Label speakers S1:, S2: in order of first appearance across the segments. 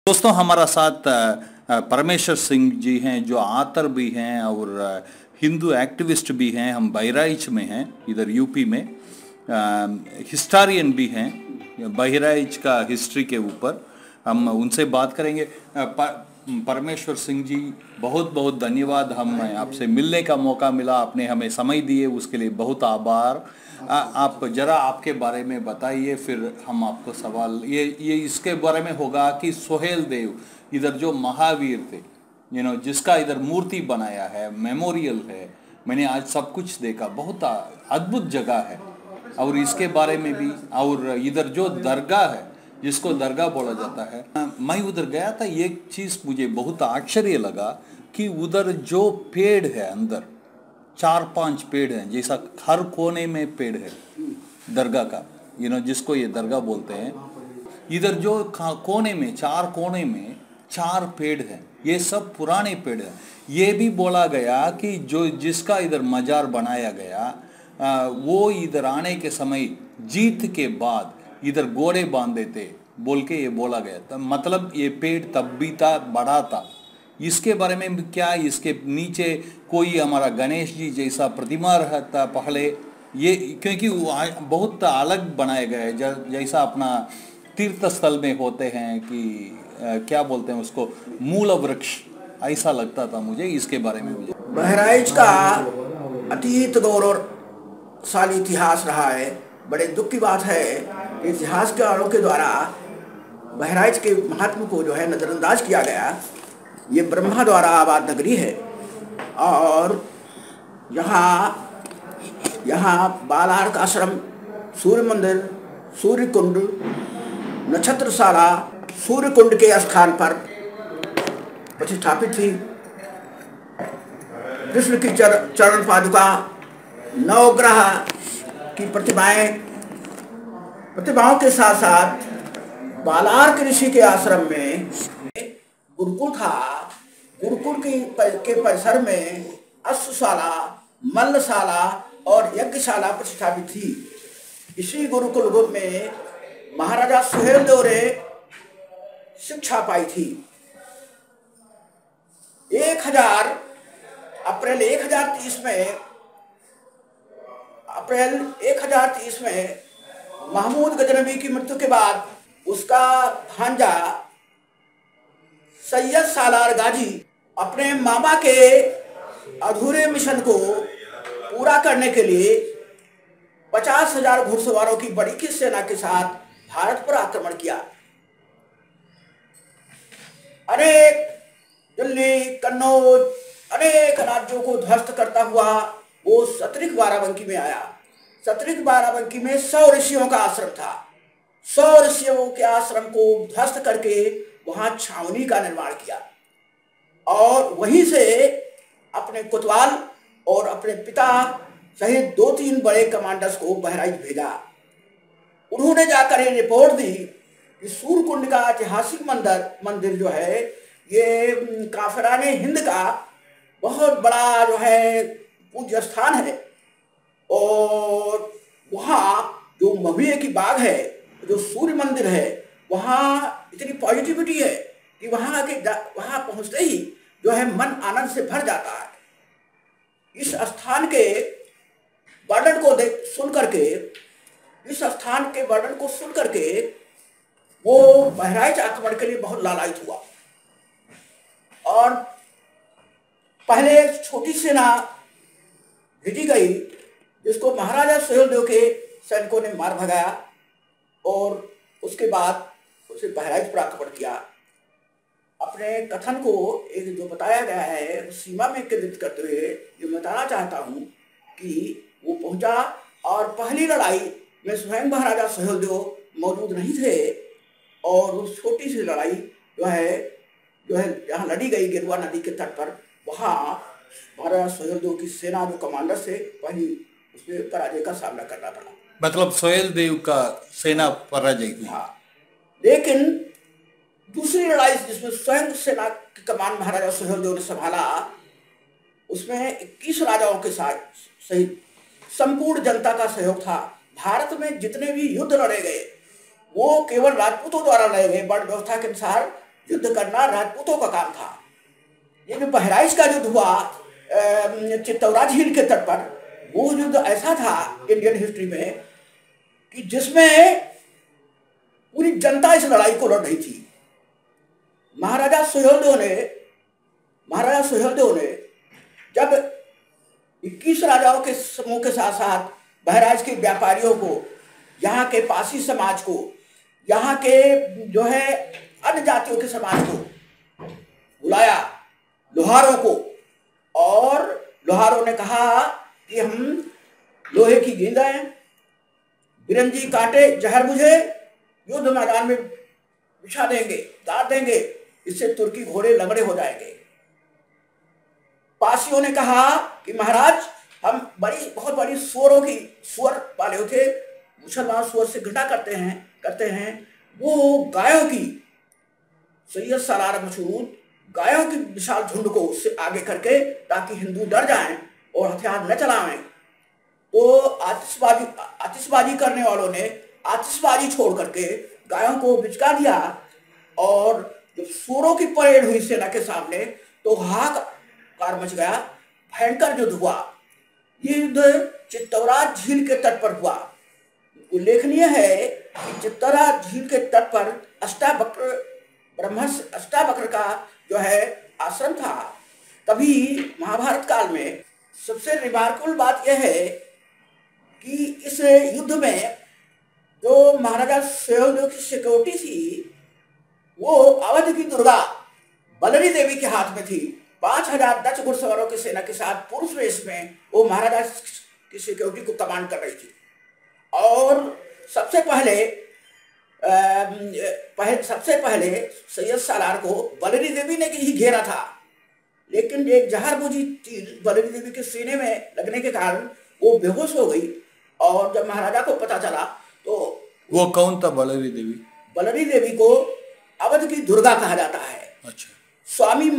S1: दोस्तों हमारा साथ परमेश्वर सिंह जी हैं जो आतर भी हैं और हिंदू एक्टिविस्ट भी हैं। हम बहराइच में हैं, इधर यूपी में। हिस्टोरियन भी हैं बहराइच का हिस्ट्री के ऊपर। हम उनसे बात करेंगे। परमेश्वर सिंह जी, बहुत बहुत धन्यवाद। हम आपसे मिलने का मौका मिला, आपने हमें समय दिए, उसके लिए बहुत आभार। आप जरा आपके बारे में बताइए, फिर हम आपको सवाल ये इसके बारे में होगा कि सोहेल देव इधर जो महावीर थे, जिसका इधर मूर्ति बनाया है, मेमोरियल है। मैंने आज सब कुछ देखा, बहुत अद्भुत जगह है। और इसके बारे में भी, और इधर जो दरगाह है जिसको दरगाह बोला जाता है, मैं उधर गया था। एक चीज़ मुझे बहुत आश्चर्य लगा कि उधर जो पेड़ है, अंदर 4-5 पेड़ हैं, जैसा हर कोने में पेड़ है दरगाह का, जिसको ये दरगाह बोलते हैं। इधर जो कोने में, 4 कोने में 4 पेड़ हैं, ये सब पुराने पेड़ हैं। ये भी बोला गया कि जो जिसका इधर मजार बनाया गया, वो इधर आने के समय जीत के बाद इधर घोड़े बांधे थे बोल के ये बोला गया था। मतलब ये पेड़ तब भी था, बड़ा था। इसके बारे में क्या, इसके नीचे कोई हमारा गणेश जी जैसा प्रतिमा रहता पहले, ये क्योंकि बहुत अलग बनाया गया है, जैसा अपना तीर्थ स्थल में होते हैं कि क्या बोलते हैं उसको, मूल वृक्ष, ऐसा लगता था मुझे। इसके बारे में मुझे
S2: बहराइच का अतीत गौरवशाली इतिहास रहा है। बड़े दुख की बात है, इतिहासकारों के द्वारा बहराइच के महात्म को जो है नज़रअंदाज किया गया। ये ब्रह्मा द्वारा आबाद नगरी है और यहाँ बालार्क आश्रम, सूर्य मंदिर, सूर्य कुंड, नक्षत्रशाला सूर्य कुंड के स्थान पर प्रतिष्ठापित थी। कृष्ण की चरण पादुका, नवग्रह की प्रतिमाओं के साथ साथ बालार्क ऋषि के आश्रम में गुरुकुल था। गुरुकुल के परिसर में अश्वशाला, मल्लशाला और यज्ञशाला प्रतिष्ठापित थी। इसी गुरुकुल में महाराजा सोहेल देव ने शिक्षा पाई थी। अप्रैल 1030 में महमूद गजनबी की मृत्यु के बाद उसका भांजा सैयद सालार गाजी अपने मामा के अधूरे मिशन को पूरा करने के लिए 50,000 घुड़सवारों की बड़ी की सेना के साथ भारत पर आक्रमण किया। अनेक दिल्ली, कन्नौज, अनेक राज्यों को ध्वस्त करता हुआ वो सतरिक बाराबंकी में आया। सतरिक बाराबंकी में 100 ऋषियों का आश्रम था। 100 ऋषियों के आश्रम को ध्वस्त करके वहां छावनी का निर्माण किया और वहीं से अपने कोतवाल और अपने पिता सहित 2-3 बड़े कमांडर्स को बहराइच भेजा। उन्होंने जाकर ये रिपोर्ट दी कि सूर्यकुंड का ऐतिहासिक मंदिर जो है, ये काफिराने हिंद का बहुत बड़ा जो है पूज्य स्थान है और वहाँ जो महुए की बाग है, जो सूर्य मंदिर है, वहाँ इतनी पॉजिटिविटी है कि वहाँ पहुँचते ही जो है मन आनंद से भर जाता है। इस स्थान के वर्णन को सुन करके वो बहराइच आक्रमण के लिए बहुत लालायित हुआ और पहले एक छोटी सेना भेजी गई जिसको महाराजा सोहेल देव के सैनिकों ने मार भगाया और उसके बाद उसे बहराइच पर आक्रमण किया। अपने कथन को एक जो बताया गया है सीमा में केंद्रित करते हुए ये बताना चाहता हूँ कि वो पहुंचा और पहली लड़ाई में स्वयं महाराजा सोहेल देव मौजूद नहीं थे और उस छोटी सी लड़ाई जो है यहाँ लड़ी गई गेरुआ नदी के तट पर, वहाँ महाराजा सोहेल देव की सेना जो कमांडर से पहली उसमें पराजय का सामना करना पड़ा।
S1: मतलब सोहेल देव का सेना पराजय हुई।
S2: हाँ, लेकिन दूसरी लड़ाई जिसमें स्वयं सेना की कमान महाराजा सोहेल देव ने संभाला, उसमें 21 राजाओं के साथ सहित संपूर्ण जनता का सहयोग था। भारत में जितने भी युद्ध लड़े गए वो केवल राजपूतों द्वारा लड़े गए। वर्ण व्यवस्था के अनुसार युद्ध करना राजपूतों का काम था। ये जो बहराइच का युद्ध हुआ चित्तौरा झील के तट पर, वो युद्ध ऐसा था इंडियन हिस्ट्री में कि जिसमें पूरी जनता इस लड़ाई को लड़ रही थी। महाराजा सुहेलदेव ने जब 21 राजाओं के समूह के साथ साथ बहराइच के व्यापारियों को, यहाँ के पासी समाज को, यहाँ के जो है अन्य जातियों के समाज को बुलाया, लोहारों को, और लोहारों ने कहा कि हम लोहे की गेंदें, बिरंजी कांटे, जहर बुझे युद्ध मैदान में बिछा देंगे, गाड़ देंगे, इससे तुर्की घोड़े लंगड़े हो जाएंगे। पासियों ने कहा कि महाराज हम बहुत बड़ी सुअर पाले थे, मुसलमान सुअर से घृणा करते हैं, वो गायों की, सैयद सालार मसूद गायों की विशाल झुंड को उससे आगे करके, ताकि हिंदू डर जाएं और हथियार न चलावें। तो आतिशबाजी करने वालों ने आतिशबाजी छोड़ करके गायों को बिचका दिया, और जब सूरों की परेड हुई सेना के सामने तो हाहाकार मच गया, भयंकर युद्ध हुआ। ये युद्ध चित्तौरा झील के तट पर हुआ। उल्लेखनीय है कि चित्तौरा झील के तट पर अष्टावक्र का जो है आश्रम था। कभी महाभारत काल में सबसे रिमार्केबल बात यह है कि इस युद्ध में जो महाराजा सुहेलदेव की सिक्योरिटी थी, वो अवध की दुर्गा बलरी देवी के हाथ में थी। 5000 डच घुड़सवारों की सेना के साथ पुरुष वेश में वो महाराजा की सिक्योरिटी को कमांड कर रही थी। और सबसे पहले सैयद सालार को बलरी देवी ने ही घेरा था, लेकिन एक जहरबुझी तीर बलरी देवी के सीने में लगने के कारण वो बेहोश हो गई। और जब महाराजा को पता चला तो
S1: वो कौन था बलरी देवी?
S2: बलरी देवी को अवध की दुर्गा कहा जाता है।
S1: अच्छा।
S2: स्वामी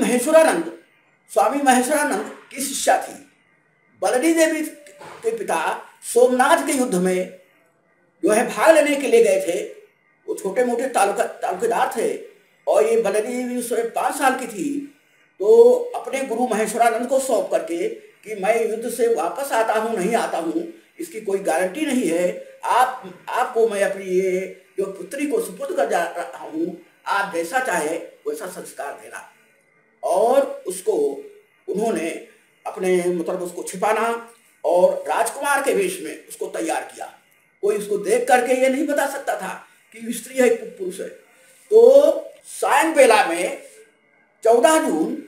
S2: महेश्वरानंद की शिष्या थी। बलरी देवी के पिता सोमनाथ के युद्ध में जो है भाग लेने के लिए गए थे। वो छोटे मोटे तालुकेदार थे, और ये बलरी देवी उस समय 5 साल की थी। तो अपने गुरु महेश्वरानंद को सौंप करके कि मैं युद्ध से वापस आता हूँ नहीं आता हूँ, इसकी कोई गारंटी नहीं है, आपको मैं अपनी ये जो पुत्री को सुपुर्द कर जा रहा हूँ, आप जैसा चाहे वैसा संस्कार देना। और उसको उन्होंने अपने मतलब उसको छिपाना और राजकुमार के वेश में उसको तैयार किया। कोई उसको देख करके ये नहीं बता सकता था कि स्त्री है कि पुरुष है। तो सायं बेला में 14 जून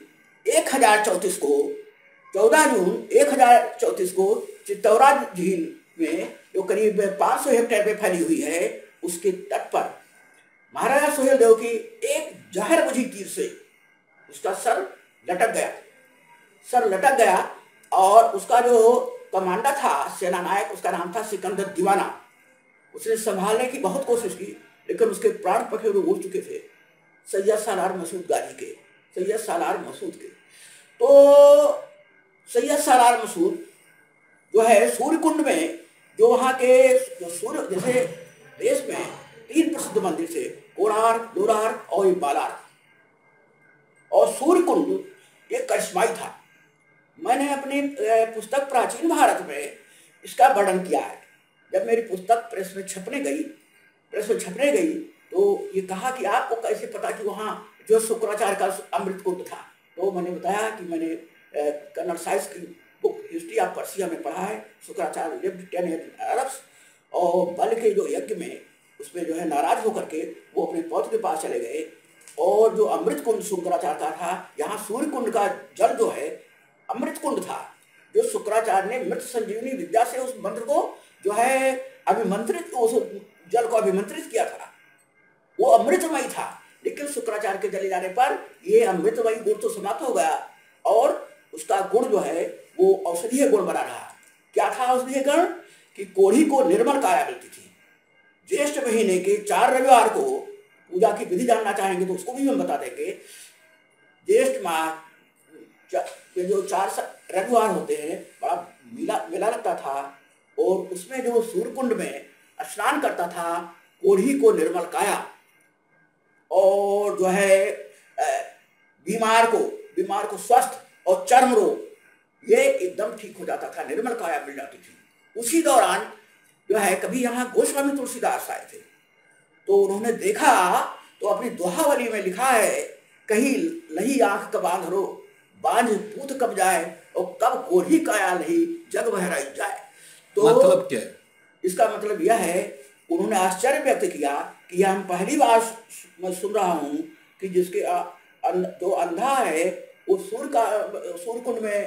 S2: 1034 को चित्तौरा झील में जो करीब 500 हेक्टेयर में फैली हुई है, उसके तट पर महाराजा सुहेलदेव की एक जहरबुझी तीर से उसका सर लटक गया। और उसका जो कमांडर था, सेना नायक, उसका नाम था सिकंदर दीवाना। उसने संभालने की बहुत कोशिश की, लेकिन उसके प्राण पखेरु उड़ चुके थे सैयद सालार मसूद के। तो सैयद सालार मसूद जो है सूर्यकुंड में, जो वहाँ के जो सूर्य जैसे देश में 3 प्रसिद्ध मंदिर थे, कोणार्क, लोनार्क और बालार्क। और सूर्यकुंड एक करिश्माई था। मैंने अपनी पुस्तक प्राचीन भारत में इसका वर्णन किया है। जब मेरी पुस्तक प्रेस में छपने गई तो ये कहा कि आपको कैसे पता कि वहाँ जो शुक्राचार्य का अमृत कुंड था। तो मैंने बताया कि मैंने कर्नल साइंस की बुक हिस्ट्री ऑफ पर्सिया में पढ़ा है। Shukracharya lived 10 years in Arabs, और बल के जो यज्ञ में उसमें जो है नाराज होकर के वो अपने पौत्र के पास चले गए। और जो अमृत कुंड शुक्राचार्य का था, यहाँ सूर्य कुंड का जल जो है अमृत कुंड था, जो शुक्राचार्य ने मृत संजीवनी विद्या से उस मंत्र को जो है अभिमंत्रित, उस जल को अभिमंत्रित किया था। वो अमृतमयी था, लेकिन शुक्राचार्य के चले जाने पर ये अमृतमयी गुण तो समाप्त हो गया, और उसका गुण जो है वो औषधीय गुण बना रहा। क्या था औषधीय गुण? कि कोढ़ी को निर्मल काया मिलती थी। ज्येष्ठ महीने के 4 रविवार को, पूजा की विधि जानना चाहेंगे तो उसको भी हम बता देंगे। ज्येष्ठ माह के जो 4 रविवार होते हैं, बड़ा मेला लगता था, और उसमें जो सूर्यकुंड में स्नान करता था कोढ़ी को निर्मल काया, और जो है बीमार को स्वस्थ और चर्म रोग ये एकदम ठीक हो जाता था, निर्मल काया मिल जाती थी। उसी दौरान जो है कभी यहाँ गोस्वामी तुलसीदास आए थे, तो उन्होंने देखा तो अपनी दोहावली में लिखा है, कहीं लही आंख कब आंधरो, बांझ पूत कब जाए, और कब कोढ़ी काया लही जग बहराई जाए। तो
S1: मतलब क्या है?
S2: इसका मतलब यह है, उन्होंने आश्चर्य व्यक्त किया कि यह हम पहली बार मैं सुन रहा हूँ कि जिसके जो अंधा है वो सूर्य कुंड में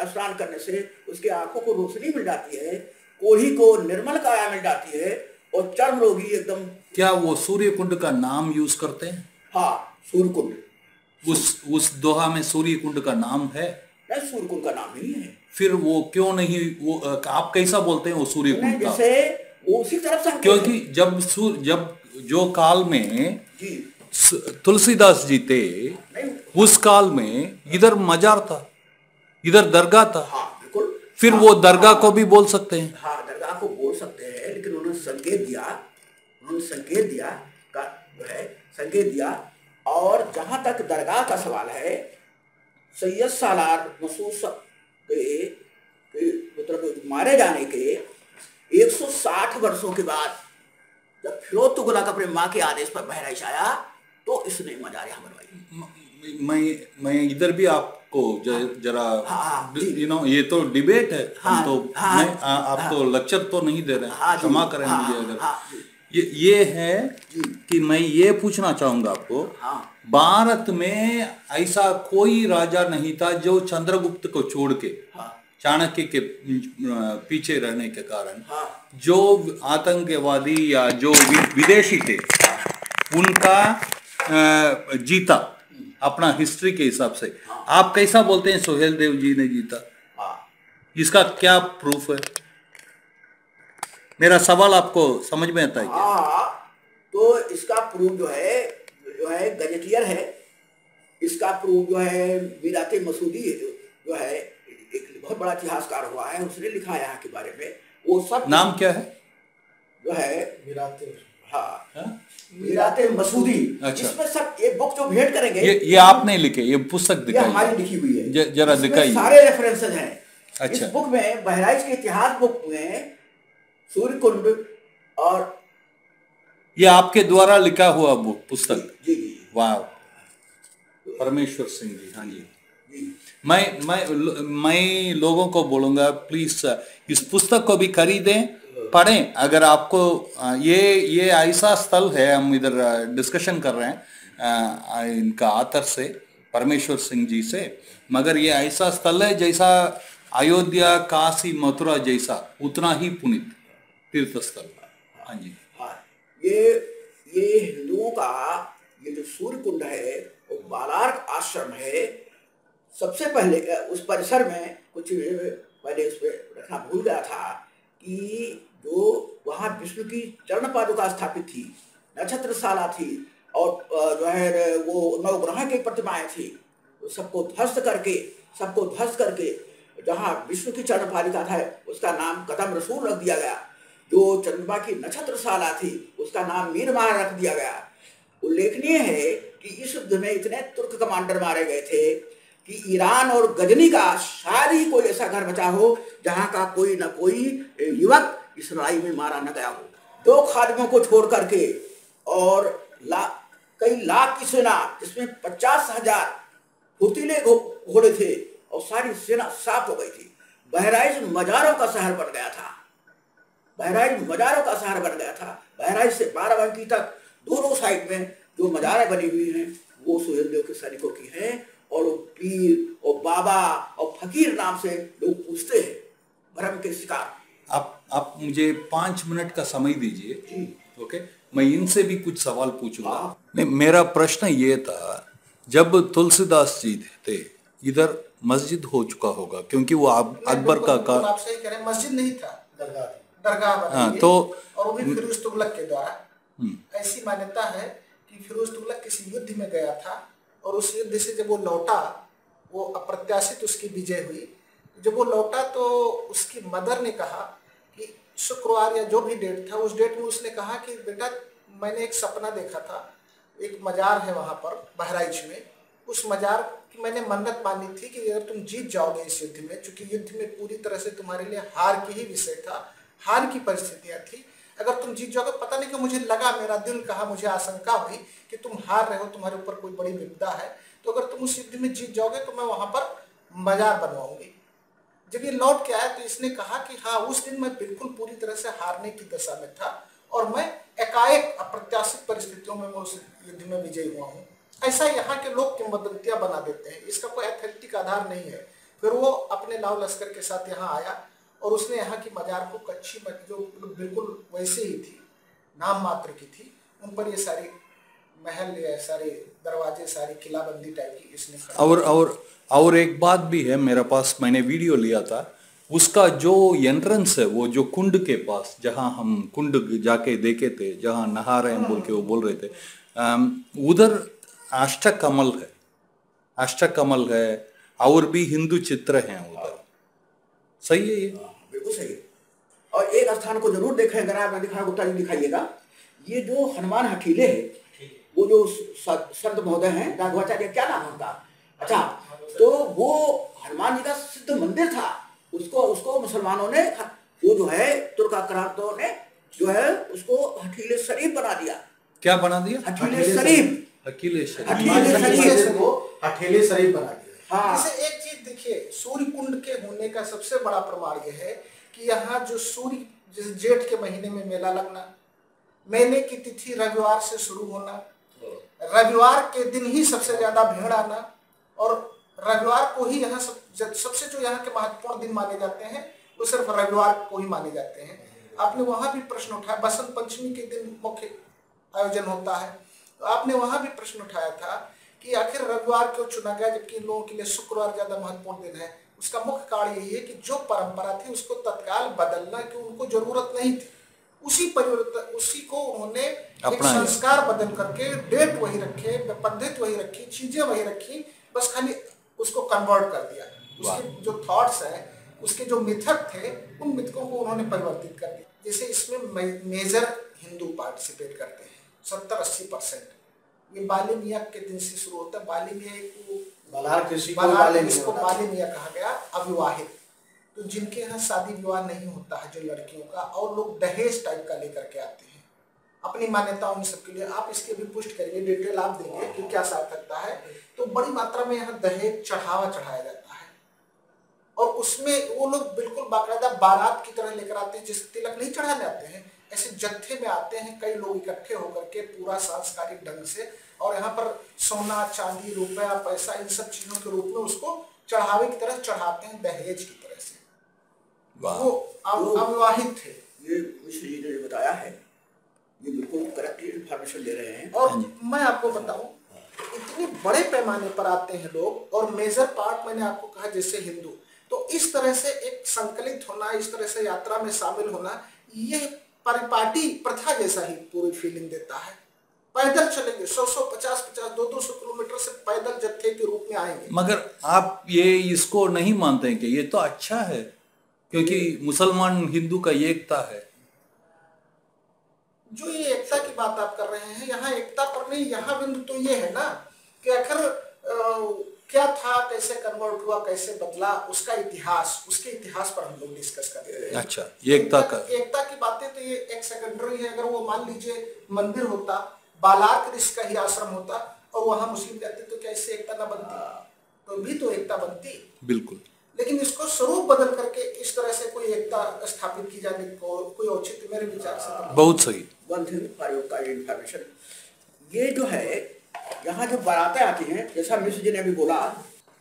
S2: स्नान करने से उसके आंखों को रोशनी मिल जाती है, कोढ़ी को निर्मल काया मिल जाती है, और चर्म रोगी एकदम।
S1: क्या वो सूर्य कुंड का नाम यूज करते हैं?
S2: हाँ, सूर्य कुंड।
S1: उस दोहा में सूर्य कुंड का नाम है?
S2: नहीं, सूर्य कुंड का नाम नहीं है।
S1: फिर वो क्यों नहीं, वो आप कैसा बोलते हैं वो सूर्य कुंड का?
S2: जैसे वो उसी तरफ से,
S1: क्योंकि जब जो काल में
S2: जी
S1: तुलसीदास जी थे, उस काल में इधर मजार था, इधर दरगाह था।
S2: हाँ बिल्कुल।
S1: फिर वो दरगाह को भी बोल सकते हैं।
S2: हाँ, दरगाह को बोल सकते हैं, लेकिन उन्होंने संकेत दिया का जो है संकेत दिया। और जहां तक दरगाह का सवाल है, सैयद सालार मसूद के मतलब मारे जाने के 160 वर्षों के बाद जब फिरोज तुगलक अपने माँ के आदेश पर बहराइच आया, तो इसने मजार यहाँ बनवाई।
S1: मैं इधर भी आपको जरा ये तो डिबेट है।
S2: हाँ,
S1: तो
S2: हाँ,
S1: मैं आप तो लेक्चर तो नहीं दे रहे हैं,
S2: हाँ,
S1: क्षमा करें
S2: हाँ,
S1: मुझे अगर
S2: हाँ,
S1: ये है कि मैं ये पूछना चाहूंगा आपको, भारत में ऐसा कोई राजा नहीं था जो चंद्रगुप्त को छोड़ के, चाणक्य के पीछे रहने के कारण जो आतंकवादी या जो विदेशी थे उनका जीता अपना हिस्ट्री के हिसाब से। आप कैसा बोलते हैं सोहेल देव जी ने जीता? इसका क्या प्रूफ है? मेरा सवाल आपको समझ में आता है क्या?
S2: तो इसका प्रूफ जो है गजेटियर है। इसका प्रूफ जो है मीराते मसूदी जो है एक बहुत बड़ा इतिहासकार हुआ है, उसने लिखा यहाँ के बारे में। वो सब
S1: नाम क्या है?
S2: जो है मीराते मसूदी।
S1: अच्छा।
S2: इसमें सब ये बुक जो भेंट करेंगे,
S1: ये आपने लिखे, ये पुस्तक दिखाई,
S2: हमारी लिखी हुई है,
S1: जरा दिखाइए।
S2: सारे रेफरेंसेस हैं।
S1: अच्छा।
S2: इस बुक में, बहराइच के इतिहास बुक में सूर्य कुंड, और
S1: ये आपके द्वारा लिखा हुआ बुक पुस्तक?
S2: जी।
S1: वाह, परमेश्वर सिंह जी। हाँ जी। मैं लोगों को बोलूंगा प्लीज इस पुस्तक को भी खरीदें, पढ़ें। अगर आपको ये ऐसा स्थल है, हम इधर डिस्कशन कर रहे हैं इनका आथर से, परमेश्वर सिंह जी से, मगर ये ऐसा स्थल है जैसा अयोध्या, काशी, मथुरा जैसा, उतना ही पुनीत तीर्थ स्थल। हाँ जी।
S2: हाँ, ये हिंदुओं का ये जो सूर्य कुंड है वो बालार्क आश्रम है। सबसे पहले उस परिसर में कुछ पहले उस पर रखना भूल गया था कि जो वहाँ विष्णु की चरण पादुका स्थापित थी, नक्षत्रशाला थी, और जो है वो नवग्रह की प्रतिमाएं थी, सबको ध्वस्त करके जहाँ विष्णु की चरण पादुका था उसका नाम कदम रसूल रख दिया गया। जो चंद्रमा की नक्षत्रशाला थी उसका नाम मीरमार रख दिया गया। उल्लेखनीय है कि इस युद्ध में इतने तुर्क कमांडर मारे गए थे कि ईरान और गजनी का शायद ही कोई ऐसा घर बचा हो जहां का कोई न कोई युवक इस लड़ाई में मारा न गया हो। 2 खादिमों को छोड़ करके और कई लाख की सेना, जिसमें 50,000 फुर्तीले घोड़े थे, और सारी सेना साफ हो गई थी। बहराइच मजारों का शहर बन गया था। बहराइच से बाराबंकी तक दोनों साइड में जो मजारें बनी हुई हैं वो सोहेल देव के सैनिकों की हैं, और वो पीर और बाबा और फकीर नाम से लोग पूछते हैं, भ्रम के शिकार।
S1: आप मुझे 5 मिनट का समय दीजिए। ओके, मैं इनसे भी कुछ सवाल पूछूंगा। मेरा प्रश्न ये था, जब तुलसीदास जी थे इधर मस्जिद हो चुका होगा, क्योंकि वो अकबर का
S3: आप सही कह रहे हैं, मस्जिद नहीं था, दरगाह।
S1: हाँ, तो
S3: और वो भी फिरोज तुगलक के द्वारा। ऐसी मान्यता है कि फिरोज तुगलक किसी युद्ध में गया था, और उस युद्ध से जब वो लौटा, वो अप्रत्याशित उसकी विजय हुई। जब वो लौटा तो उसकी मदर ने कहा कि शुक्रवार या जो भी डेट था, उस डेट में उसने कहा कि बेटा मैंने एक सपना देखा था, एक मजार है वहाँ पर बहराइच में, उस मजार की मैंने मन्नत मानी थी कि अगर तुम जीत जाओगे इस युद्ध में, चूंकि युद्ध में पूरी तरह से तुम्हारे लिए हार की ही विषय था, हार की परिस्थितियां थी, अगर तुम जीत जाओगे, पता नहीं क्यों मुझे लगा, मेरा दिल कहा, मुझे आशंका हुई कि तुम हार रहे हो, तुम्हारे ऊपर कोई बड़ी विपदा है, तो अगर तुम उस युद्ध में जीत जाओगे तो मैं वहां पर मजार बनवाऊंगी। जब ये लौट के आया तो इसने कहा कि हाँ, उस दिन मैं बिल्कुल पूरी तरह से हारने की दशा में था और मैं एकाएक अप्रत्याशित परिस्थितियों में मैं उस युद्ध में विजयी हुआ हूँ। ऐसा यहाँ के लोग किंवदंतियां बना देते हैं, इसका कोई एथेंटिक आधार नहीं है। फिर वो अपने लाव लश्कर के साथ यहाँ आया और उसने यहाँ की मजार को कच्ची जो बिल्कुल वैसे ही थी, नाम मात्र की थी, उन पर ये सारी महल या सारे दरवाजे, सारी किलाबंदी टाइप की इसने।
S1: और एक बात भी है मेरे पास, मैंने वीडियो लिया था, उसका जो एंट्रेंस है, वो जो कुंड के पास, जहां हम कुंड जाके देखे थे, जहां नहा रहे हैं बोल के वो बोल रहे थे, उधर अष्टकमल है, अष्टकमल है, और भी हिंदू चित्र हैं उधर। सही है ये?
S2: बिल्कुल सही है। और एक स्थान को जरूर देखें, अगर आप दिखाएं, गुप्ता जी दिखाइएगा, ये जो हनुमान हकीले है, वो जो संत महोदय हैं, राघवाचार्य, क्या नाम उनका, अच्छा, तो वो हनुमान जी का सिद्ध मंदिर था, उसको मुसलमानों ने, वो जो है तुर्क आक्रांतों ने जो है उसको हकीले शरीफ बना दिया।
S1: क्या बना दिया?
S2: हकीले शरीफ,
S1: हकीले शरीफ,
S3: हकीले शरीफ बना दिया।
S2: हाँ।
S3: इसे एक चीज देखिए, सूर्य कुंड के होने का सबसे बड़ा प्रमाण यह है कि यहाँ जो सूर्य, जैसे जेठ के महीने में मेला लगना, महीने की तिथि रविवार से शुरू होना, रविवार के दिन ही सबसे ज्यादा भीड़ आना, और रविवार को ही यहाँ सबसे जो यहाँ के महत्वपूर्ण दिन माने जाते हैं वो सिर्फ रविवार को ही माने जाते हैं। आपने वहां भी प्रश्न उठाया, बसंत पंचमी के दिन मुख्य आयोजन होता है, तो आपने वहां भी प्रश्न उठाया था कि आखिर रविवार क्यों चुना गया, जबकि इन लोगों के लिए शुक्रवार ज्यादा महत्वपूर्ण दिन है। उसका मुख्य कारण यही है कि जो परंपरा थी उसको तत्काल बदलना की उनको जरूरत नहीं थी, उसी परिवर्तन, उसी को उन्होंने एक संस्कार बदल करके, डेट वही रखे, पद्धति वही रखी, चीजें वही रखी, बस खाली उसको कन्वर्ट कर दिया। उसके जो थॉट्स हैं, उसके जो मिथक थे, उन मिथकों को उन्होंने परिवर्तित कर दिया। जैसे इसमें मेजर हिंदू पार्टिसिपेट करते हैं, 70-80%। ये बाली मियाँ के दिन से शुरू होता है। बाली मियाँ को बाली मियाँ कहा गया, अविवाहित, तो जिनके यहाँ शादी विवाह नहीं होता है, जो लड़कियों का, और लोग दहेज टाइप का लेकर के आते हैं अपनी मान्यताओं इन सबके लिए। आप इसके भी पुष्ट करिए, डिटेल आप देंगे कि क्या सार्थकता है। तो बड़ी मात्रा में यहाँ दहेज चढ़ावा चढ़ाया जाता है, और उसमें वो लोग बिल्कुल बाकायदा बारात की तरह लेकर आते हैं, जिस तिलक नहीं चढ़ाने आते हैं, ऐसे जत्थे में आते हैं, कई लोग इकट्ठे होकर के पूरा सांस्कृतिक ढंग से, और यहाँ पर सोना, चांदी, रुपया, पैसा, इन सब चीजों के रूप में उसको चढ़ावे की तरह चढ़ाते हैं, दहेज की तरह से। वो अविवाहित थे।
S2: ये मिश्र जी ने बताया है, ये बिल्कुल करेक्ट इन्फॉर्मेशन दे रहे हैं।
S3: और मैं आपको बताऊं, इतने बड़े पैमाने पर आते हैं लोग, और मेजर पार्ट मैंने आपको कहा जैसे हिंदू, तो इस तरह से एक संकलित होना, इस तरह से यात्रा में शामिल होना, ये परिपाटी प्रथा जैसा ही पूरी फीलिंग देता है। पैदल चलेंगे, 100-100, 50-50, 200-200 किलोमीटर से पैदल जत्थे के रूप में आएंगे।
S1: मगर आप ये इसको नहीं मानते हैं कि ये तो अच्छा है, क्योंकि मुसलमान हिंदू का एकता है।
S3: जो ये एकता की बात आप कर रहे हैं, यहाँ एकता पर नहीं, यहाँ बिंदु तो ये है ना कि आखिर क्या था, कैसे कन्वर्ट हुआ, कैसे बदला, उसका इतिहास, उसके इतिहास पर हम लोग डिस्कस कर रहे हैं।
S1: अच्छा, एकता
S3: की बातें तो ये एक सेकेंडरी है। अगर वो मान लीजिए मंदिर होता, बालार्क ऋषि का ही आश्रम होता, और वहां मुस्लिम रहते, तो क्या इससे एकता ना बनती? तो भी तो एकता बनती, बिल्कुल। लेकिन इसको स्वरूप बदल करके इस तरह से कोई एकता स्थापित की जाने को कोई औचित्य मेरे विचार से
S1: बहुत सही।
S2: इन्फॉर्मेशन ये जो है, यहाँ जो बारातें आती हैं, जैसा मिश्र जी ने अभी बोला,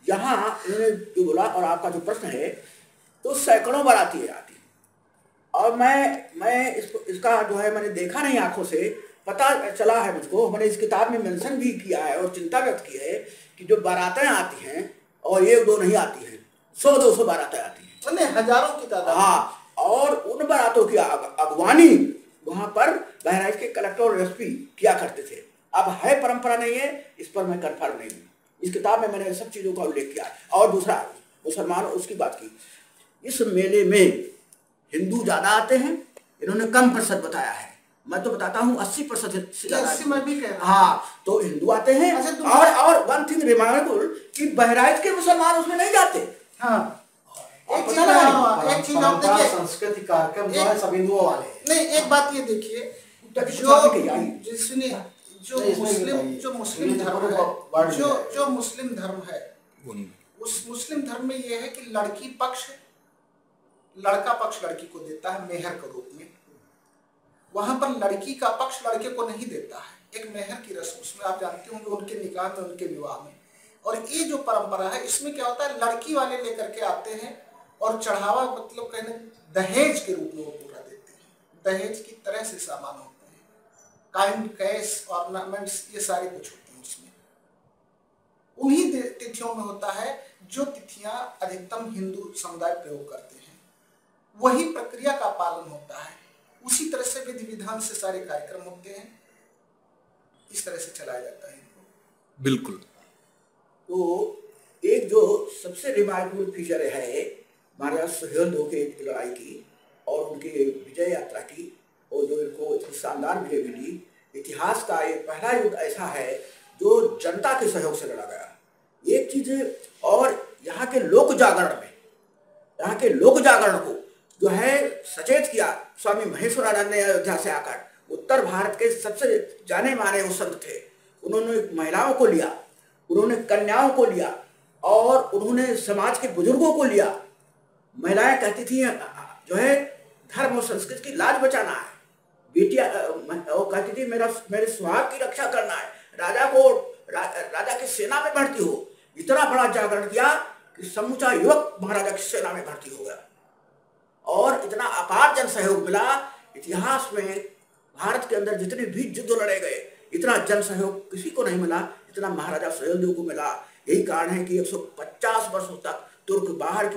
S2: यहाँ उन्होंने जो बोला, और आपका जो प्रश्न है, तो सैकड़ों बाराती आती, और मैं इसका जो है मैंने देखा नहीं आंखों से, पता चला है मुझको, मैंने इस किताब में मेंशन भी किया है और चिंता व्यक्त की है कि जो बारातें आती हैं, और 1-2 नहीं आती हैं, 100-200 बारातें आती हैं,
S3: हजारों की तादाद।
S2: हाँ, और उन बारातों की अगवानी वहां पर बहराइच के कलेक्टर और एसपी किया करते थे। अब है परंपरा नहीं है, इस पर मैं कन्फर्म नहीं हूँ। इस किताब में मैंने सब चीजों का उल्लेख किया। और दूसरा, मुसलमान उसकी बात की, इस मेले में हिंदू ज्यादा आते हैं, इन्होंने कम प्रतिशत बताया है, मैं तो बताता हूँ 80% से ज्यादा।
S3: ऐसे मैं भी कह रहा हूँ।
S2: हाँ, तो हिंदू आते हैं। और वन थिंग रिमार्केबल कि बहराइच के मुसलमान उसमें नहीं जाते।
S3: हाँ,
S2: एक चीज आप देखिए,
S3: सांस्कृतिक कार्यक्रम जो है सब हिंदुओं वाले। नहीं, एक बात ये देखिए, जो मुस्लिम धर्म है, उस मुस्लिम धर्म में ये है कि लड़का पक्ष लड़की को देता है मेहर के रूप में। वहां पर लड़की का पक्ष लड़के को नहीं देता है, एक मेहर की रस्म, उसमें आप जानते होंगे उनके निकाह में, उनके विवाह में। और ये जो परंपरा है, इसमें क्या होता है, लड़की वाले लेकर के आते हैं और चढ़ावा, मतलब कहने दहेज के रूप में वो पूरा देते हैं। दहेज की तरह से सामान होते हैं, काइंड, कैश, ऑर्नामेंट्स, ये सारे कुछ होते हैं उसमें। उन्हीं तिथियों में होता है जो तिथियां अधिकतम हिंदू समुदाय प्रयोग करते हैं, वही प्रक्रिया का पालन होता है। उसी तरह से विधि विधान से सारे कार्यक्रम होते हैं, इस तरह से चलाया जाता है इनको।
S1: बिल्कुल।
S2: तो एक जो सबसे रिमार्केबल फीचर है महाराजा सुहेलदेव के लड़ाई की और उनकी विजय यात्रा की, और जो इनको इतनी शानदार विजय मिली, इतिहास का ये पहला युद्ध ऐसा है जो जनता के सहयोग से लड़ा गया। एक चीज, और यहाँ के लोक जागरण में, यहाँ के लोक जागरण को जो है सचेत किया स्वामी महेश्वरानंद ने अयोध्या से आकर। उत्तर भारत के सबसे जाने माने वो संत थे। उन्होंने महिलाओं को लिया, उन्होंने कन्याओं को लिया, और उन्होंने समाज के बुजुर्गों को लिया। महिलाएं कहती थी जो है धर्म और संस्कृति की लाज बचाना है, बेटियां वो कहती थी मेरे सुहाग की रक्षा करना है, राजा की सेना में भर्ती हो। इतना बड़ा जागरण किया कि समूचा युवक महाराजा की सेना में भर्ती हो गया, और इतना अपार जन सहयोग मिला। इतिहास में भारत के अंदर जितने भी युद्ध लड़े गए, इतना जन सहयोग किसी को नहीं मिला जितना महाराजा सुहेलदेव को मिला। यही कारण है कि 150 वर्षों तक तुर्क भारत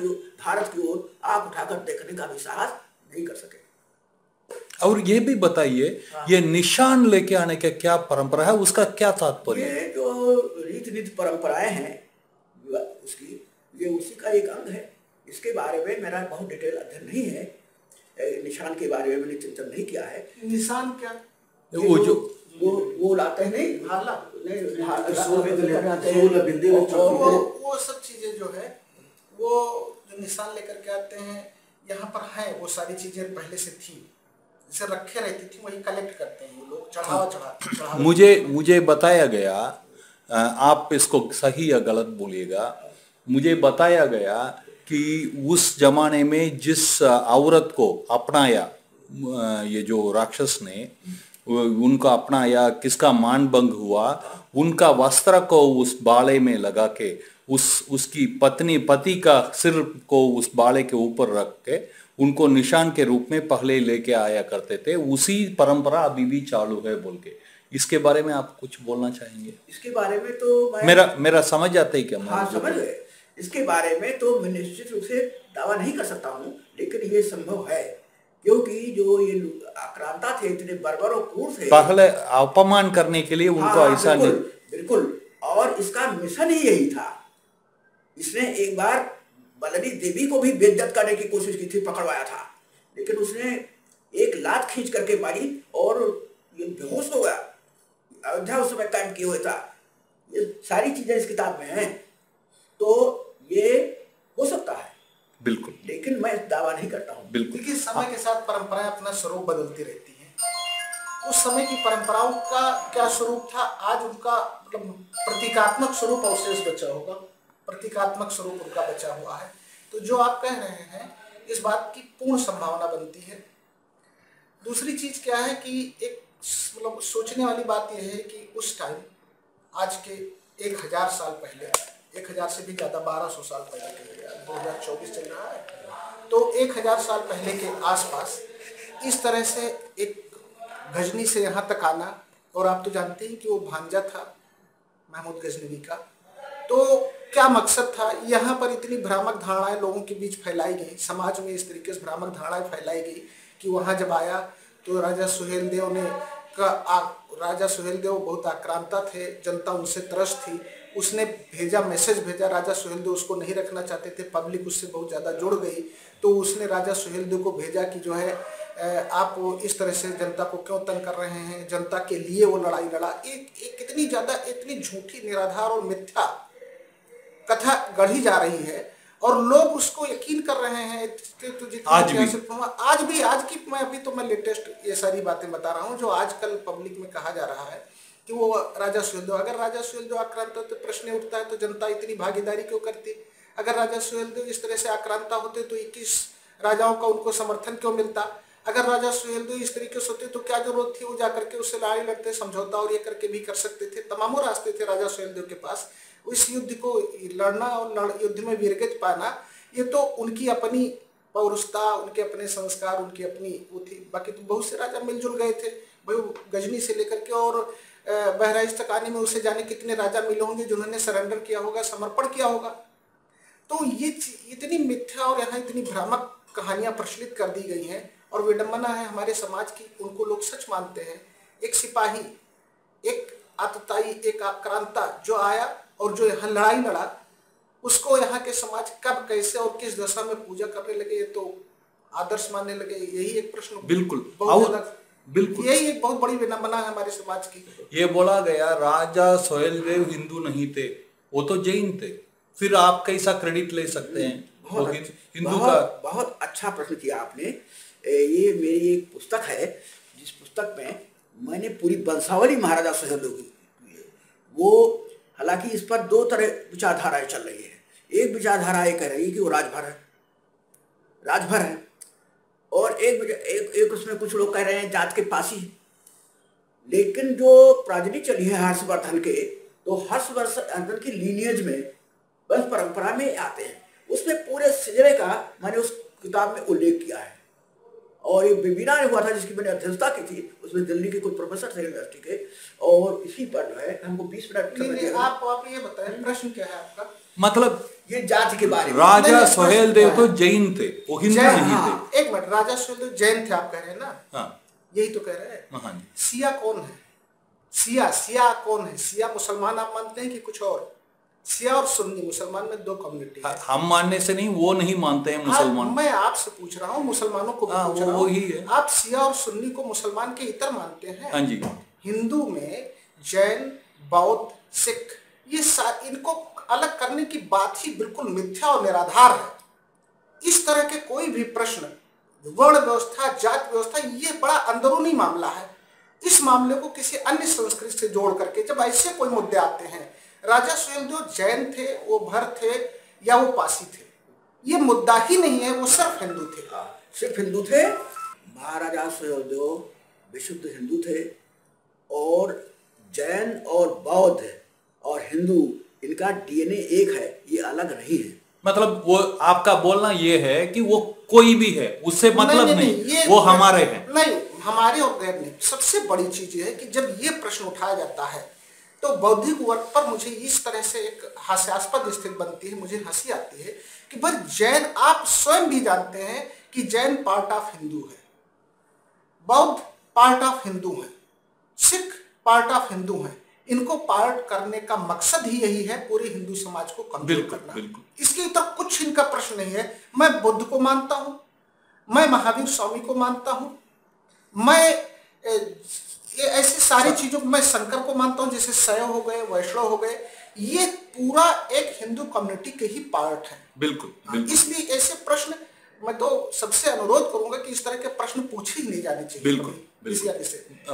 S2: की ओर आंख उठाकर देखने का भी साहस नहीं कर सके।
S1: और ये भी बताइए, ये निशान लेके आने का क्या परंपरा है, उसका क्या तात्पर्य है?
S2: ये जो रीति नीति परंपराएं हैं उसकी, ये उसी का एक अंग है। इसके बारे में मेरा बहुत डिटेल अध्ययन नहीं है, निशान के बारे में मैंने चिंतन नहीं किया है।
S3: निशान क्या?
S2: वो लाते हैं, नहीं वो सब चीजें जो है, वो जो निशान लेकर के आते हैं यहाँ पर है, वो सारी चीजें पहले से थी, जैसे रखे रहती थी, वही कलेक्ट करते हैं लोग, चढ़ावा।
S1: मुझे बताया गया, आप इसको सही या गलत बोलिएगा, मुझे बताया गया कि उस जमाने में जिस औरत को अपनाया ये जो राक्षस ने, उनका अपनाया, किसका मान भंग हुआ, उनका वस्त्र को उस बाले में लगा के उसकी पति का सिर को उस बाले के ऊपर रख के उनको निशान के रूप में पहले लेके आया करते थे। उसी परंपरा अभी भी चालू है बोल के, इसके बारे में आप कुछ बोलना चाहेंगे?
S2: इसके बारे में तो
S1: मेरा समझ आता है क्या?
S2: हाँ, समझ गए। इसके बारे में तो मैं निश्चित रूप से दावा नहीं कर सकता हूँ, लेकिन ये संभव है, क्योंकि जो ये आक्रांता थे, इतने बर्बर और क्रूर थे, पहले
S1: अपमान करने के लिए उनको ऐसा
S2: बिल्कुल, और इसका मिशन ही यही था। इसने एक बार बलनी देवी को भी बेइज्जत करने की कोशिश की थी, पकड़वाया था, लेकिन उसने एक लात खींच करके मारी और ये बेहोश हो गया। अयोध्या उस समय कायम किए हुए था। ये सारी चीजें इस किताब में हैं, तो ये हो सकता है
S1: बिल्कुल,
S2: लेकिन मैं दावा नहीं करता हूँ।
S1: बिल्कुल,
S3: क्योंकि समय के साथ परंपराएं अपना स्वरूप बदलती रहती हैं। उस समय की परंपराओं का क्या स्वरूप था, आज उनका मतलब प्रतीकात्मक स्वरूप अवशेष बचा होगा, प्रतीकात्मक स्वरूप उनका बचा हुआ है। तो जो आप कह रहे हैं, इस बात की पूर्ण संभावना बनती है। दूसरी चीज क्या है कि एक मतलब सोचने वाली बात यह है कि उस टाइम, आज के 1000 साल पहले, 1000 से भी ज्यादा, 1200 साल पहले, 2024 चल रहा है, तो 1000 साल पहले के आसपास इस तरह से एक गजनी से यहाँ तक आना, और आप तो जानते हैं कि वो भांजा था महमूद गजनवी का, तो क्या मकसद था? यहाँ पर इतनी भ्रामक धारणाएं लोगों के बीच फैलाई गई, समाज में इस तरीके से भ्रामक धारणाएं फैलाई गई कि वहाँ जब आया तो राजा सुहेलदेव बहुत आक्रांता थे, जनता उनसे त्रस्त थी। उसने मैसेज भेजा, राजा सुहेलदेव उसको नहीं रखना चाहते थे, पब्लिक उससे बहुत ज़्यादा जुड़ गई, तो उसने राजा सुहेलदेव को भेजा कि जो है आप इस तरह से जनता को क्यों तंग कर रहे हैं, जनता के लिए वो लड़ाई लड़ा। एक कितनी ज्यादा, इतनी झूठी, निराधार और मिथ्या कथा गढ़ी जा रही है और लोग उसको यकीन कर रहे हैं। तो आज की मैं अभी तो मैं लेटेस्ट ये सारी बातें बता रहा हूँ जो आजकल पब्लिक में कहा जा रहा है कि वो राजा सुहेलदेव, अगर राजा सुहेलदेव आक्रांत होते, प्रश्न उठता है तो जनता इतनी भागीदारी क्यों करती? अगर राजा सुहेलदेव इस तरह से आक्रांता होते तो 21 राजाओं का उनको समर्थन क्यों मिलता? अगर राजा सुहेलदेव इस तरीके से होते तो क्या जरूरत थी वो जाकर के उससे लड़ाई लड़ते, समझौता और ये करके भी कर सकते थे। तमामों रास्ते थे राजा सुहेलदेव के पास। इस युद्ध को लड़ना और युद्ध में वीरगति पाना, ये तो उनकी अपनी पौरुषता, उनके अपने संस्कार, उनकी अपनी वो थी। बाकी तो बहुत से राजा मिलजुल गए थे भाई, गजनी से लेकर के और बहराइच तक आने में उसे जाने कितने राजा मिले होंगे जिन्होंने सरेंडर किया होगा, समर्पण किया होगा। तो ये इतनी मिथ्या और यहाँ इतनी भ्रामक कहानियां प्रचलित कर दी गई हैं और विडंबना है हमारे समाज की, उनको लोग सच मानते हैं। एक सिपाही, एक आतताई, एक आक्रांता जो आया और जो यहाँ लड़ाई लड़ा, उसको यहाँ के समाज कब, कैसे और किस दशा में पूजा करने लगे, ये तो आदर्श मानने लगे। यही एक प्रश्न
S1: बिल्कुल बिल्कुल
S3: यही एक बहुत बड़ी विडंबना है हमारे समाज की।
S1: ये बोला गया राजा सोहेलदेव हिंदू नहीं थे, वो तो जैन थे, फिर आप कैसा क्रेडिट ले सकते हैं? हिंदू का
S2: बहुत अच्छा प्रश्न किया आपने। ये मेरी एक पुस्तक है जिस पुस्तक में मैंने पूरी वंशावली महाराजा सोहेलदेव की, वो हालांकि इस पर दो तरह विचारधाराएं चल रही है। एक विचारधारा ये कह रही है कि वो राजभर है और एक उसमें कुछ लोग कह रहे हैं जात के पासी। लेकिन जो प्राजनी चली है हर्षवर्धन के, तो हर्षवर्धन की लीनियज में, वंश परंपरा में आते हैं। उसमें पूरे सिलसिले का मैंने उस किताब में उल्लेख किया है और एक वेबिनार हुआ था जिसकी मैंने अध्यक्षता की थी, उसमें दिल्ली के कुछ प्रोफेसर थे यूनिवर्सिटी के, और इसी पर जो है हमको 20 मिनट।
S3: आप ये बताएं प्रश्न क्या है आपका?
S1: मतलब
S2: ये जाति के बारे में।
S1: राजा सोहेलदेव तो जैन थे, वो हिंदू नहीं थे।
S3: एक मिनट, राजा सोहेलदेव जैन थे आप कह रहे हैं ना?
S1: हाँ,
S3: यही तो कह रहे हैं।
S1: हाँ जी।
S3: सिया कौन है? सिया कौन है? सिया मुसलमान आप मानते हैं कि कुछ और? सिया और सुन्नी, मुसलमान में दो कम्युनिटी है।
S1: हम मानने से नहीं, वो नहीं मानते हैं मुसलमान।
S3: मैं आपसे पूछ रहा हूँ, मुसलमानों को पूछ रहा हूँ, आप सिया और सुन्नी को मुसलमान के इतर मानते हैं?
S1: हाँ जी।
S3: हिंदू में जैन, बौद्ध, सिख, ये इनको अलग करने की बात ही बिल्कुल मिथ्या और निराधार है। इस तरह के कोई भी प्रश्न, वर्ण व्यवस्था, जात व्यवस्था, ये बड़ा अंदरूनी मामला है। इस मामले को किसी अन्य संस्कृति से जोड़ करके जब ऐसे कोई मुद्दे आते हैं, राजा सोहेलदेव जैन थे, वो भर थे या वो पासी थे, ये मुद्दा ही नहीं है, वो सिर्फ हिंदू थे।
S2: सिर्फ हिंदू थे। महाराजा सोहेलदेव विशुद्ध हिंदू थे और जैन और बौद्ध और हिंदू, इनका डीएनए एक है, ये अलग नहीं है।
S1: मतलब वो आपका बोलना ये है कि वो कोई भी है, उससे मतलब नहीं, वो हमारे हैं।
S3: नहीं, हमारे और गैर नहीं। सबसे बड़ी चीज ये है कि जब ये प्रश्न उठाया जाता है तो बौद्धिक वर्ग पर मुझे इस तरह से एक हास्यास्पद स्थिति बनती है, मुझे हंसी आती है कि भाई जैन, आप स्वयं भी जानते हैं कि जैन पार्ट ऑफ हिंदू है, बौद्ध पार्ट ऑफ हिंदू है, सिख पार्ट ऑफ हिंदू है। इनको पार्ट करने का मकसद ही यही है, पूरे हिंदू समाज को कमजोर करना। इसके तो कुछ इनका प्रश्न नहीं है। मैं बुद्ध को मानता हूं, मैं महावीर स्वामी को मानता हूं, मैं ये ऐसी सारी चीजों को, मैं शंकर को मानता हूं, जैसे शैव हो गए, वैष्णव हो गए, ये पूरा एक हिंदू कम्युनिटी के ही पार्ट है।
S1: बिल्कुल।
S3: इसलिए ऐसे प्रश्न, मैं तो सबसे अनुरोध करूंगा कि इस तरह के प्रश्न पूछे ही नहीं जाने चाहिए।
S1: बिल्कुल।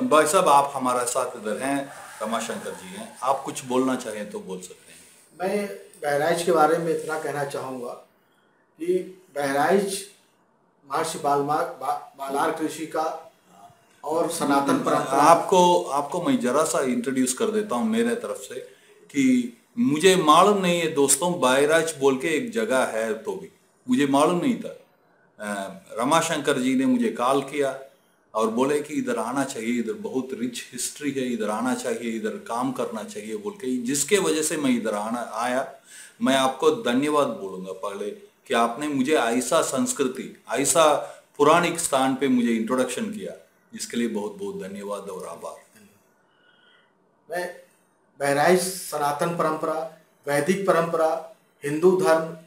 S1: भाई साहब, आप हमारे साथ इधर हैं, रमाशंकर जी हैं, आप कुछ बोलना चाहें तो बोल सकते हैं।
S4: मैं बहराइच के बारे में इतना कहना चाहूँगा कि बहराइच महर्षि बालार कृषि का और सनातन परंपरा।
S1: आपको मैं जरा सा इंट्रोड्यूस कर देता हूँ मेरे तरफ से कि मुझे मालूम नहीं है दोस्तों, बहराइच बोल के एक जगह है, तो भी मुझे मालूम नहीं था। रमाशंकर जी ने मुझे कॉल किया और बोले कि इधर आना चाहिए, इधर बहुत रिच हिस्ट्री है, इधर आना चाहिए, इधर काम करना चाहिए बोल के, जिसके वजह से मैं इधर आया। मैं आपको धन्यवाद बोलूँगा पहले कि आपने मुझे ऐसा संस्कृति, ऐसा पुरानिक स्थान पे मुझे इंट्रोडक्शन किया, इसके लिए बहुत बहुत धन्यवाद और आभार।
S4: मैं बहराइच सनातन परंपरा, वैदिक परंपरा, हिंदू धर्म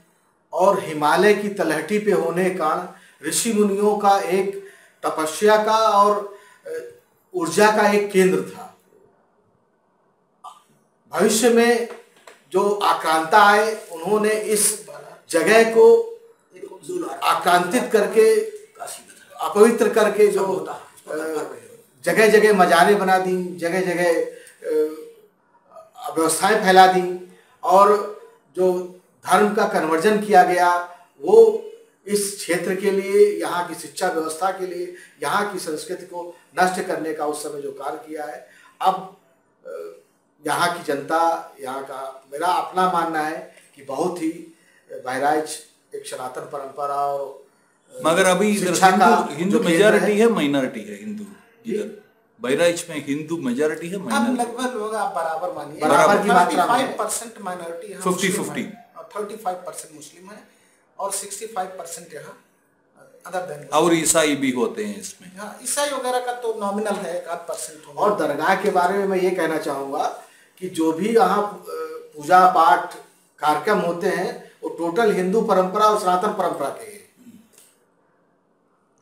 S4: और हिमालय की तलहटी पे होने के कारण ऋषि मुनियों का एक तपस्या का और ऊर्जा का एक केंद्र था। भविष्य में जो आक्रांता आए उन्होंने इस जगह को आक्रांतित करके, अपवित्र करके, जो जगह जगह मजारें बना दी, जगह जगह अव्यवस्थाएं फैला दी, और जो धर्म का कन्वर्जन किया गया वो इस क्षेत्र के लिए, यहाँ की शिक्षा व्यवस्था के लिए, यहाँ की संस्कृति को नष्ट करने का उस समय जो कार्य किया है। अब यहाँ की जनता, यहाँ का, मेरा अपना मानना है कि बहुत ही बहराइच एक सनातन परंपरा और
S1: मगर अभी इधर हिंदू मेजॉरिटी है माइनॉरिटी है? हिंदू इधर बहराइच में हिंदू मेजॉरिटी है माइनॉरिटी?
S3: लगभग लोग आप बराबर मानिए,
S4: बराबर की मात्रा में
S3: 35% माइनॉरिटी है,
S1: 50-50
S3: और 35% मुस्लिम है और 65% यहाँ अदर देन,
S1: और ईसाई भी होते हैं इसमें।
S3: ईसाई वगैरह का तो नॉमिनल है, 1%
S4: और दरगाह के बारे में मैं ये कहना चाहूँगा कि जो भी यहाँ पूजा पाठ कार्यक्रम होते हैं वो टोटल हिंदू परंपरा और सनातन परंपरा के हैं।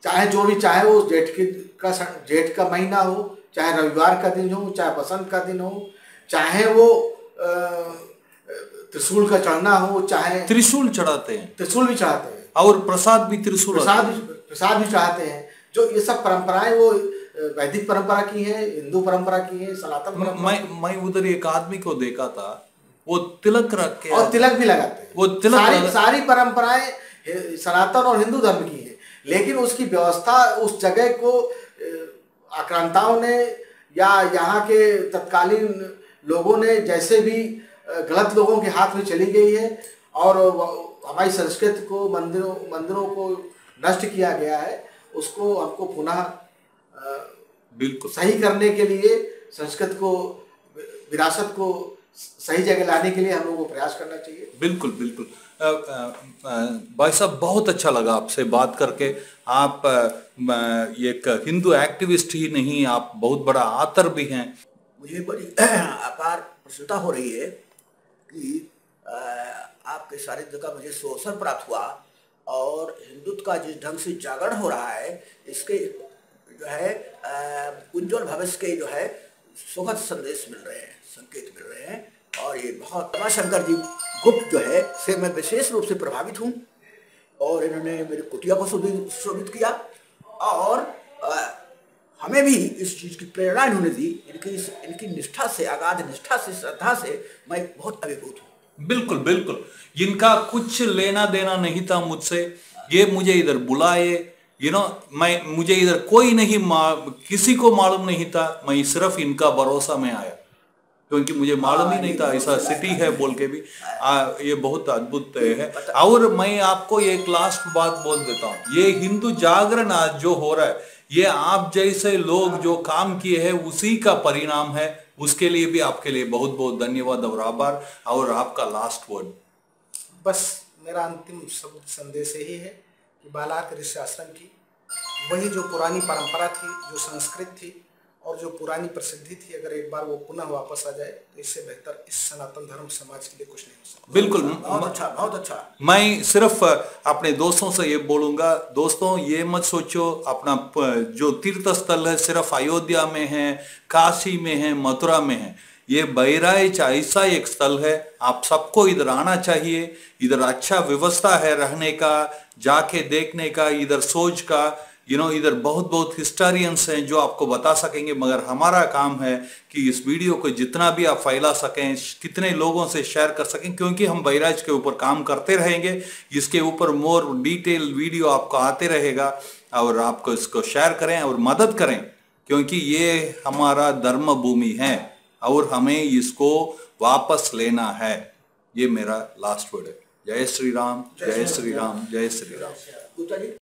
S4: चाहे जो भी, चाहे वो जेठ का महीना हो, चाहे रविवार का दिन हो, चाहे बसंत का दिन हो, चाहे वो त्रिशूल का चढ़ना हो, चाहे
S1: त्रिशूल चढ़ाते हैं,
S4: त्रिशूल भी चढ़ाते हैं,
S1: और प्रसाद भी त्रिशूल,
S4: प्रसाद भी चढ़ाते हैं। जो ये सब परंपराएं वो वैदिक परंपरा की है, हिंदू परंपरा की है, सनातन परंपरा।
S1: मैं उधर एक आदमी को देखा था, वो तिलक रख के,
S4: और तिलक भी लगाते हैं।
S1: वो तिलक
S4: सारी परंपराएं सनातन और हिंदू धर्म की है, लेकिन उसकी व्यवस्था उस जगह को आक्रांताओं ने या यहाँ के तत्कालीन लोगों ने जैसे भी गलत लोगों के हाथ में चली गई है, और हमारी संस्कृति को, मंदिरों को नष्ट किया गया है। उसको हमको पुनः
S1: बिल्कुल
S4: सही करने के लिए, संस्कृति को, विरासत को सही जगह लाने के लिए हम लोगों को प्रयास करना चाहिए।
S1: बिल्कुल बिल्कुल। भाई साहब, बहुत अच्छा लगा आपसे बात करके। आप एक हिंदू एक्टिविस्ट ही नहीं, आप बहुत बड़ा आतर भी हैं।
S2: मुझे बड़ी अपार प्रसन्नता हो रही है कि आपके सानिध्य का मुझे सुअवसर प्राप्त हुआ, और हिंदुत्व का जिस ढंग से जागरण हो रहा है, इसके जो है उज्ज्वल भविष्य के जो है सुखद संदेश मिल रहे हैं, संकेत मिल रहे हैं। और ये बहुत रमाशंकर जी गुप्त जो है से मैं विशेष रूप से प्रभावित हूँ, और इन्होंने मेरी कुटिया को शोभित किया, और हमें भी इस चीज़ की प्रेरणा इन्होंने दी। इनकी निष्ठा से, अगाध निष्ठा से, श्रद्धा से मैं बहुत अभिभूत हूँ।
S1: बिल्कुल बिल्कुल। इनका कुछ लेना देना नहीं था मुझसे, ये मुझे इधर बुलाए, मुझे इधर कोई नहीं, किसी को मालूम नहीं था, मैं सिर्फ इनका भरोसा में आया, क्योंकि मुझे मालूम ही नहीं था ऐसा सिटी है बोल के भी। ये बहुत अद्भुत है। और मैं आपको एक लास्ट बात बोल देता हूँ, ये हिंदू जागरण आज जो हो रहा है, ये आप जैसे लोग जो काम किए हैं उसी का परिणाम है। उसके लिए भी आपके लिए बहुत बहुत धन्यवाद और आभार। और आपका लास्ट वर्ड?
S3: बस मेरा अंतिम संदेश यही है कि बालार्क ऋषि आश्रम की वही जो पुरानी परंपरा थी, जो संस्कृति थी और जो पुरानी प्रसिद्धि थी, अगर एक बार वो पुनः वापस आ जाए तो इससे बेहतर इस सनातन धर्म समाज के लिए कुछ नहीं हो सकता।
S1: बिल्कुल,
S2: बहुत अच्छा, बहुत अच्छा।
S1: मैं सिर्फ अपने दोस्तों से ये बोलूंगा, दोस्तों ये मत सोचो अपना जो तीर्थ स्थल है सिर्फ अयोध्या में है, काशी में है, मथुरा में है। ये बहराइच ऐसा एक स्थल है, आप सबको इधर आना चाहिए। इधर अच्छा व्यवस्था है रहने का, जाके देखने का, इधर सोच का। इधर बहुत बहुत हिस्टोरियंस हैं जो आपको बता सकेंगे, मगर हमारा काम है कि इस वीडियो को जितना भी आप फैला सकें, कितने लोगों से शेयर कर सकें, क्योंकि हम बहराइच के ऊपर काम करते रहेंगे। इसके ऊपर मोर डिटेल वीडियो आपको आते रहेगा, और आपको इसको शेयर करें और मदद करें, क्योंकि ये हमारा धर्म भूमि है और हमें इसको वापस लेना है। ये मेरा लास्ट वर्ड है। जय श्री राम, जय श्री राम, जय श्री राम।